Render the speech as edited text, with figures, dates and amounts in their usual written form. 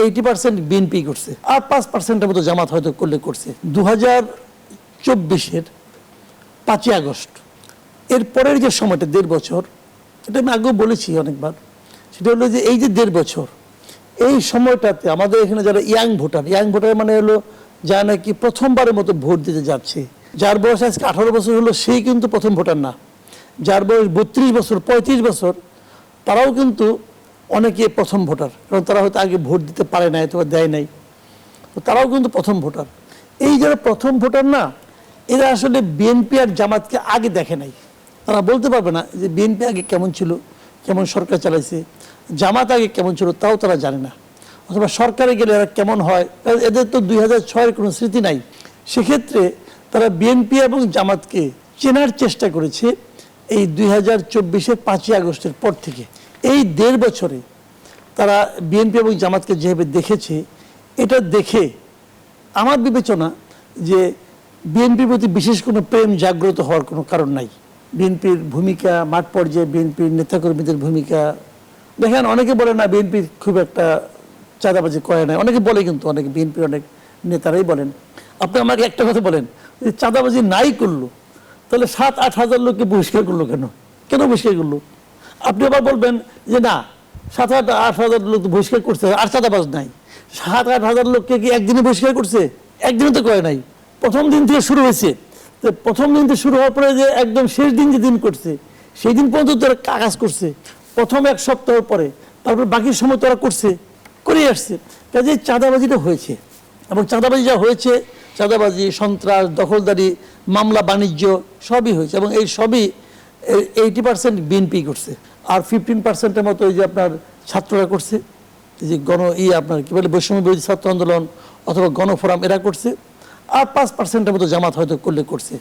80% BNP করছে, আর 5%-এর মতো জামাত হয়তো করলে করছে। 2024-এর 5ই আগস্ট এর পরের যে সময়টা 1.5 বছর, এটা আমি আগেও বলেছি অনেকবার, সেটা হলো যে এই যে 1.5 বছর, এই সময়টাতে আমাদের এখানে যারা ইয়াং ভোটার মানে হলো যারা নাকি প্রথমবারের মতো ভোট দিতে যাচ্ছে, যার বয়স আজকে 18 বছর হলো, সেই কিন্তু প্রথম ভোটার না। যার বয়স 32 বছর 35 বছর, তারাও কিন্তু অনেকে প্রথম ভোটার, কারণ তারা হয়তো আগে ভোট দিতে পারে নাই অথবা দেয় নাই, তো তারাও কিন্তু প্রথম ভোটার। এই যারা প্রথম ভোটার না, এরা আসলে বিএনপি আর জামাতকে আগে দেখে নাই। তারা বলতে পারবে না যে বিএনপি আগে কেমন ছিল, কেমন সরকার চালাইছে, জামাত আগে কেমন ছিল তাও তারা জানে না, অথবা সরকারে গেলে এরা কেমন হয়, এদের তো 2006-এর কোনো স্মৃতি নাই। সেক্ষেত্রে তারা বিএনপি এবং জামাতকে চেনার চেষ্টা করেছে এই 2024-এর 5ই আগস্টের পর থেকে। এই 1.5 বছরে তারা বিএনপি এবং জামাতকে যেভাবে দেখেছে, এটা দেখে আমার বিবেচনা যে বিএনপির প্রতি বিশেষ কোনো প্রেম জাগ্রত হওয়ার কোনো কারণ নাই। বিএনপির ভূমিকা, মাঠ পর্যায়ে বিএনপির নেতাকর্মীদের ভূমিকা দেখেন, অনেকে বলে না বিএনপি খুব একটা চাঁদাবাজি করে না, অনেকে বলে, কিন্তু অনেকে বিএনপির অনেক নেতারাই বলেন। আপনি আমাকে একটা কথা বলেন, যে চাঁদাবাজি নাই করলো, তাহলে 7-8 হাজার লোককে বহিষ্কার করলো কেন? কেন বহিষ্কার করলো? আপনি আবার বলবেন যে না, 7-8 হাজার লোক বহিষ্কার করছে আর চাঁদাবাজ নাই। 7-8 হাজার লোককে কি একদিনে বহিষ্কার করছে? একদিনে তো করে নাই, প্রথম দিন থেকে শুরু হয়েছে। তো প্রথম দিন থেকে শুরু হওয়ার পরে যে একদম শেষ দিন যে দিন করছে, সেই দিন পর্যন্ত তারা কাজ করছে। প্রথম 1 সপ্তাহ পরে, তারপর বাকি সময় তারা করে আসছে। কাজে চাঁদাবাজিটা হয়েছে, এবং চাঁদাবাজি যা হয়েছে, চাঁদাবাজি, সন্ত্রাস, দখলদারি, মামলা বাণিজ্য সবই হয়েছে, এবং এই সবই 80% বিএনপি করছে, আর 15%-এর মতো এই যে আপনার ছাত্ররা করছে, এই যে আপনার কি বলে বৈষম্য বিরোধী ছাত্র আন্দোলন অথবা গণফোরাম, এরা করছে, আর 5%-এর মতো জামাত হয়তো করলে করছে।